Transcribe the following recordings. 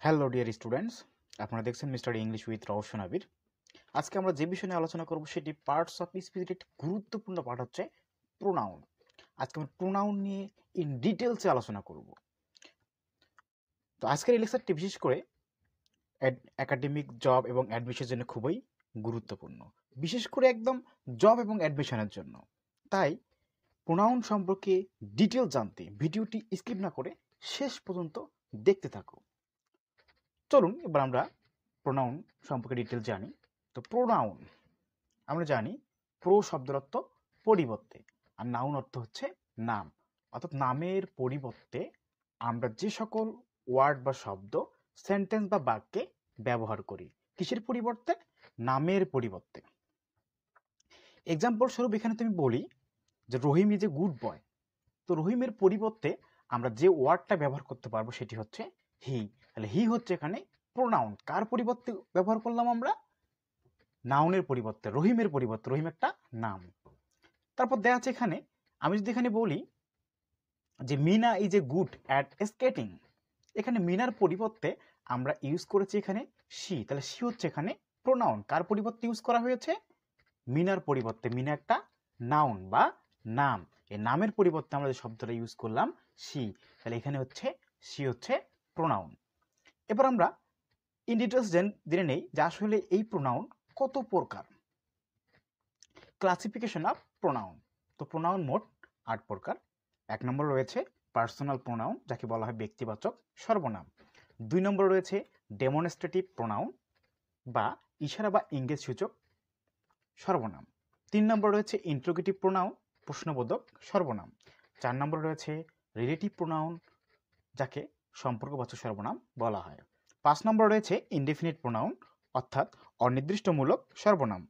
Hello dear students, আপনারা দেখছেন mister English with Rowshan আবির। আজকে আমরা যে বিষয় নিয়ে আলোচনা করব সেটি পার্টস অফ স্পিচের একটি গুরুত্বপূর্ণ পার্ট হচ্ছে প্রোনাউন। আজকে আমরা প্রোনাউন নিয়ে ইন ডিটেলসে আলোচনা করব। তো আজকের এই লেকচারটি বিশেষ করে একাডেমিক জব এবং অ্যাডমিশনের জন্য খুবই গুরুত্বপূর্ণ, বিশেষ করে একদম জব এবং অ্যাডমিশনের জন্য। তাই প্রোনাউন সম্পর্কে ডিটেল জানতে ভিডিওটি স্কিপ না করে শেষ পর্যন্ত দেখতে থাকো। চলুন এবার আমরা প্রোনাউন সম্পর্কে ডিটেল জানি। তো প্রোনাউন আমরা জানি প্রো শব্দের অর্থ পরিবর্তে, আর নাউন অর্থ হচ্ছে নাম। অর্থাৎ নামের পরিবর্তে আমরা যে সকল ওয়ার্ড বা শব্দ সেন্টেন্স বা বাক্যে ব্যবহার করি, কিসের পরিবর্তে? নামের পরিবর্তে। এক্সাম্পল স্বরূপ এখানে তুমি বলি যে রহিম ইজ এ গুড বয়। তো রহিমের পরিবর্তে আমরা যে ওয়ার্ডটা ব্যবহার করতে পারবো সেটি হচ্ছে হি। তাহলে হি হচ্ছে এখানে প্রোনাউন। কার পরিবর্তে ব্যবহার করলাম আমরা? নাউনের পরিবর্তে, রহিমের পরিবর্তে। রহিম একটা নাম। তারপর দেখা আছে এখানে, আমি যদি এখানে বলি যে Mina is a good at skating, এখানে মিনার পরিবর্তে আমরা ইউজ করেছি এখানে শি। তাহলে শি হচ্ছে এখানে প্রোনাউন। কার পরিবর্তে ইউজ করা হয়েছে? মিনার পরিবর্তে। মিনা একটা নাউন বা নাম। এই নামের পরিবর্তে আমরা যে শব্দটা ইউজ করলাম শি, তাহলে এখানে হচ্ছে শি হচ্ছে প্রোনাউন। এবার আমরা ইন ডিটেলস জেনে নেই যে আসলে এই প্রোনাউন কত প্রকার। Classification of pronoun. তো প্রোনাউন মোট 8 প্রকার। 1 নম্বর রয়েছে পার্সোনাল প্রোনাউন, যাকে বলা হয় ব্যক্তিবাচক সর্বনাম। 2 নম্বর রয়েছে ডেমনস্ট্রেটিভ প্রোনাউন বা ইশারা বা ইঙ্গিত সূচক সর্বনাম। 3 নম্বর রয়েছে ইন্ট্রোগেটিভ প্রোনাউন, প্রশ্নবোধক সর্বনাম। 4 নম্বর রয়েছে রিলেটিভ প্রোনাউন, যাকে সম্পর্কবাচক সর্বনাম বলা হয়। 5 নম্বর রয়েছে ইনডেফিনিট প্রোনাউন, অর্থাৎ অনির্দিষ্টমূলক সর্বনাম।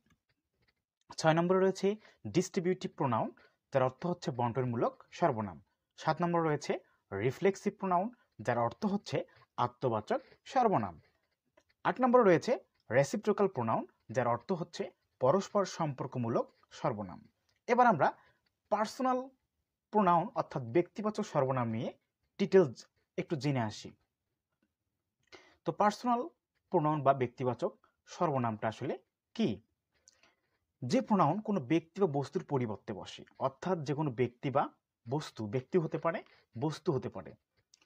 6 নম্বরে রয়েছে ডিস্ট্রিবিউটিভ প্রোনাউন, যার অর্থ হচ্ছে বন্টনমূলক সর্বনাম। 7 নম্বর রয়েছে রিফ্লেক্সিভ প্রোনাউন, যার অর্থ হচ্ছে আত্মবাচক সর্বনাম। 8 নম্বরে রয়েছে রেসিপ্রোকাল প্রোনাউন, যার অর্থ হচ্ছে পরস্পর সম্পর্কমূলক সর্বনাম। এবার আমরা পার্সোনাল প্রোনাউন অর্থাৎ ব্যক্তিবাচক সর্বনাম নিয়ে ডিটেলস একটু জেনে আসি। তো পার্সোনাল প্রোনাউন বা ব্যক্তিবাচক সর্বনামটা আসলে কি? যে প্রোনাউন কোনো ব্যক্তি বা বস্তুর পরিবর্তে বসে, অর্থাৎ যে কোনো ব্যক্তি বা বস্তু, ব্যক্তি হতে পারে, বস্তু হতে পারে,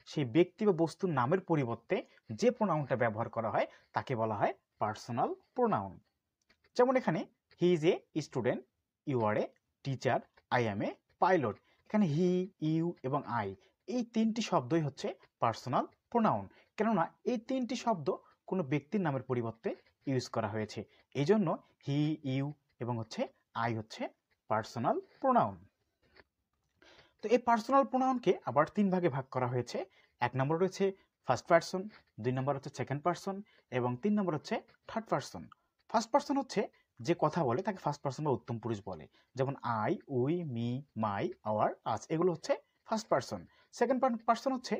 সেই ব্যক্তি বা বস্তুর নামের পরিবর্তে যে প্রোনাউনটা ব্যবহার করা হয় তাকে বলা হয় পার্সোনাল প্রোনাউন। যেমন এখানে he is a student, you are a teacher, I am a pilot. এখানে হি, ইউ এবং আই, এই তিনটি শব্দই হচ্ছে পার্সোনাল প্রোনাউন। কেননা এই তিনটি শব্দ কোনো ব্যক্তির নামের পরিবর্তে ইউজ করা হয়েছে, এই জন্য হি, ইউ এবং হচ্ছে আই হচ্ছে পার্সোনাল প্রোনাউন। তো এই পার্সোনাল প্রোনাউনকে আবার 3 ভাগে ভাগ করা হয়েছে। 1 নম্বর রয়েছে ফার্স্ট পারসন, 2 নম্বর হচ্ছে সেকেন্ড পারসন এবং 3 নম্বর হচ্ছে থার্ড পারসন। ফার্স্ট পারসন হচ্ছে যে কথা বলে তাকে ফার্স্ট পারসন বা উত্তম পুরুষ বলে, যেমন I, we, me, my, our, us, এগুলো হচ্ছে ফার্স্ট পারসন। সেকেন্ড পারসন হচ্ছে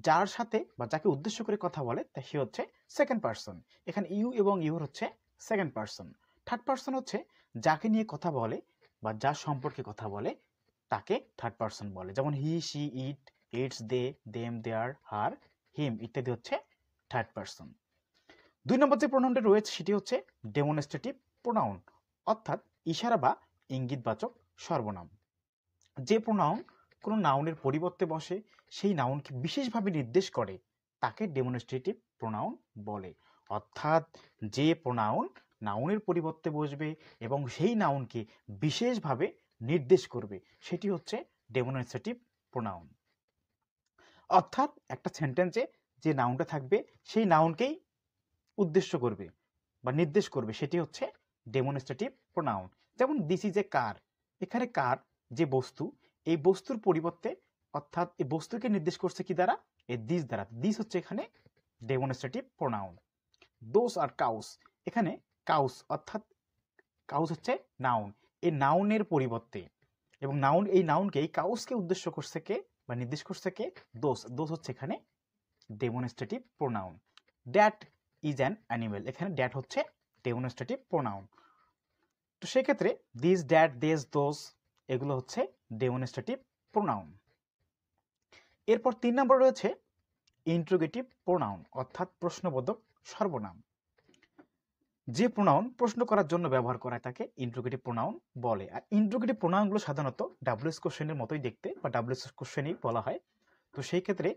যার সাথে বা যাকে উদ্দেশ্য করে কথা বলে তা সে হচ্ছে সেকেন্ড পারসন। এখানে ইউ এবং ইউর হচ্ছে সেকেন্ড পারসন। থার্ড পারসন হচ্ছে যাকে নিয়ে কথা বলে বা যার সম্পর্কে কথা বলে তাকে থার্ড পারসন বলে, যেমন he, she, it, its, they, them, their, her, him ইত্যাদি হচ্ছে থার্ড পারসন। 2 নম্বর যে প্রোনাউনটা রয়েছে সেটি হচ্ছে ডেমনস্ট্রেটিভ প্রোনাউন, অর্থাৎ ইশারা বা ইঙ্গিতবাচক সর্বনাম। যে প্রোনাউন কোনো নাউনের পরিবর্তে বসে, সেই নাউনকে বিশেষভাবে নির্দেশ করে তাকে ডেমনস্ট্রেটিভ প্রোনাউন বলে। অর্থাৎ যে প্রোনাউন নাউনের পরিবর্তে বসবে এবং সেই নাউনকে বিশেষভাবে নির্দেশ করবে সেটি হচ্ছে ডেমনস্ট্রেটিভ প্রোনাউন। অর্থাৎ একটা সেন্টেন্সে যে নাউনটা থাকবে সেই নাউনকেই উদ্দেশ্য করবে বা নির্দেশ করবে, সেটি হচ্ছে ডেমনস্ট্রেটিভ প্রোনাউন। যেমন দিস ইজ এ কার, এখানে কার যে বস্তু, এই বস্তুর পরিবর্তে অর্থাৎ এই বস্তুকে নির্দেশ করছে কি দ্বারা? এই দিস দ্বারা। দিস হচ্ছে এখানে ডেমনস্ট্রেটিভ প্রোনাউন। দোস আর কাউস, এখানে কাউস অর্থাৎ কাউস হচ্ছে নাউন, এই নাউনের পরিবর্তে এবং নাউন, এই নাউনকে, এই কাউসকে উদ্দেশ্য করছে কে বা নির্দেশ করছে কে? দোস। দোস হচ্ছে এখানে demonstrative pronoun. That is an animal, এখানে দ্যাট হচ্ছে ডেমনস্ট্রেটিভ প্রোনাউন। তো সেক্ষেত্রে দিস, দ্যাট, দেস, দোস এগুলো হচ্ছে ডেমনস্ট্রেটিভ প্রোনাউন। এরপর 3 নম্বর রয়েছে ইন্ট্রোগেটিভ প্রোনাউন অর্থাৎ প্রশ্নবোধক সর্বনাম। যে প্রোনাউন প্রশ্ন করার জন্য ব্যবহার করা তাকে ইন্ট্রোগেটিভ প্রোনাউন বলে। আর ইন্ট্রোগেটিভ প্রোনাউনগুলো সাধারণত ডাব্লিউএস কোশ্চেনের মতোই দেখতে বা ডাব্লিউএস কোশ্চেনই বলা হয়। তো সেই ক্ষেত্রে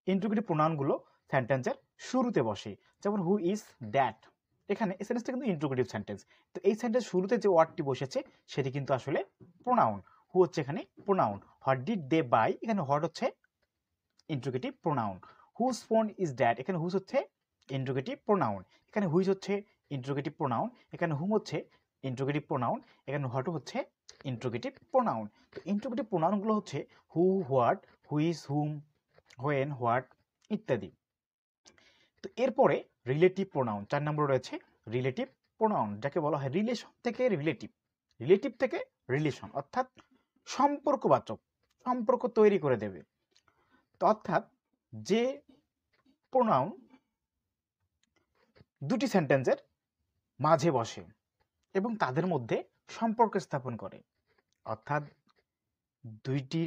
ইন্ট্রোগেটিভ প্রোনাউনগুলো সেন্টেন্সের শুরুতে বসে। যেমন হু ইজ দ্যাট, এখানে এই সেন্টেন্সটা কিন্তু ইন্ট্রোগেটিভ সেন্টেন্স। তো এই সেন্টেন্স শুরুতে যে ওয়ার্ডটি বসেছে সেটি কিন্তু আসলে প্রোনাউন। হু হচ্ছে এখানে pronoun. What did they buy, এখানে হোয়াট হচ্ছে interrogative pronoun. Whose phone is that, এখানে হুজ হচ্ছে ইন্ট্রোগেটিভ প্রোনাউন। এখানে হুইজ হচ্ছে ইন্ট্রোগেটিভ প্রোনাউন। এখানে হুম হচ্ছে ইন্ট্রোগেটিভ প্রোনাউন। এখানে হোয়াট হচ্ছে ইন্ট্রোগেটিভ প্রোনাউন। তো ইন্ট্রোগেটিভ প্রোনাউনগুলো হচ্ছে who, what, which, whom, when, what ইত্যাদি। তো এরপরে রিলেটিভ প্রোনাউন 4 নম্বর রয়েছে রিলেটিভ প্রোনাউন, যাকে বলা হয় রিলেশন থেকে রিলেটিভ, রিলেটিভ থেকে রিলেশন, অর্থাৎ সম্পর্কবাচক, সম্পর্ক তৈরি করে দেবে। তো অর্থাৎ যে প্রোনাউন দুটি সেন্টেন্সের মাঝে বসে এবং তাদের মধ্যে সম্পর্ক স্থাপন করে, অর্থাৎ দুইটি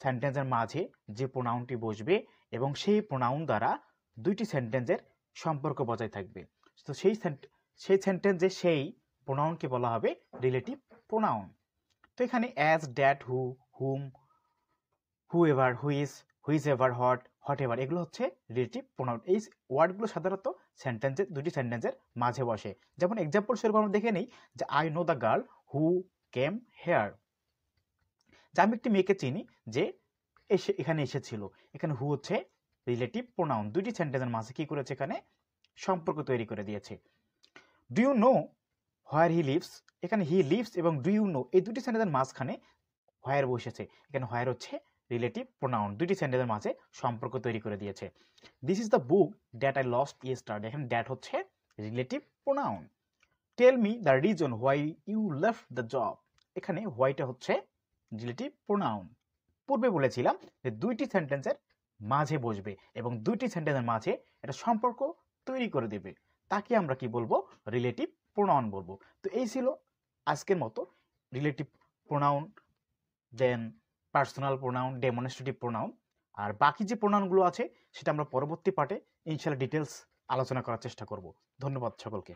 সেন্টেন্সের মাঝে যে প্রোনাউনটি বসবে এবং সেই প্রোনাউন দ্বারা দুইটি সেন্টেন্সের সম্পর্ক বজায় থাকবে। তো সেই সেন্টেন্সে সেই প্রোনাউনকে বলা হবে রিলেটিভ প্রোনাউন। তো এখানে as, that, who, whom, whoever, whichever, whatever, এগুলো হচ্ছে রিলেটিভ প্রোনাউন। এই ওয়ার্ডগুলো সাধারণত দুটি সেন্টেন্সের মাঝে বসে। যেমন এক্সাম্পল স্বরূপ আমরা দেখে নিই যে I know the girl who came here, যে আমি একটি মেয়েকে চিনি যে এখানে এসেছিল। এখানে হু হচ্ছে রিলেটিভ প্রোনাউন, দুইটি সেন্টেন্সের মাঝে কি করেছে, এখানে সম্পর্ক তৈরি করে দিয়েছে। Do you know where he lives, এখানে হি লিভস এবং ডু ইউ নো এই দুটি সেন্টেন্সের মাঝখানে হোয়ার বসেছে। এখানে হোয়ার হচ্ছে রিলেটিভ প্রোনাউন, দুটি সেন্টেন্সের মাঝে সম্পর্ক তৈরি করে দিয়েছে। This is the book that I lost yesterday, এখানে দ্যাট হচ্ছে relative pronoun. Tell me the reason why you left the job, এখানে হোয়াইটা হচ্ছে রিলেটিভ প্রোনাউন। পূর্বে বলেছিলাম যে দুইটি সেন্টেন্সের মাঝে বসবে এবং দুইটি সেন্টেন্সের মাঝে একটা সম্পর্ক তৈরি করে দেবে, তাকে আমরা কি বলবো, রিলেটিভ প্রোনাউন বলবো। তো এই ছিল আজকের মতো রিলেটিভ প্রোনাউন, দেন পার্সোনাল প্রোনাউন, ডেমনস্ট্রেটিভ প্রোনাউন। আর বাকি যে প্রোনাউনগুলো আছে সেটা আমরা পরবর্তী পার্টে ইনশাআল্লাহ ডিটেলস আলোচনা করার চেষ্টা করব। ধন্যবাদ সকলকে।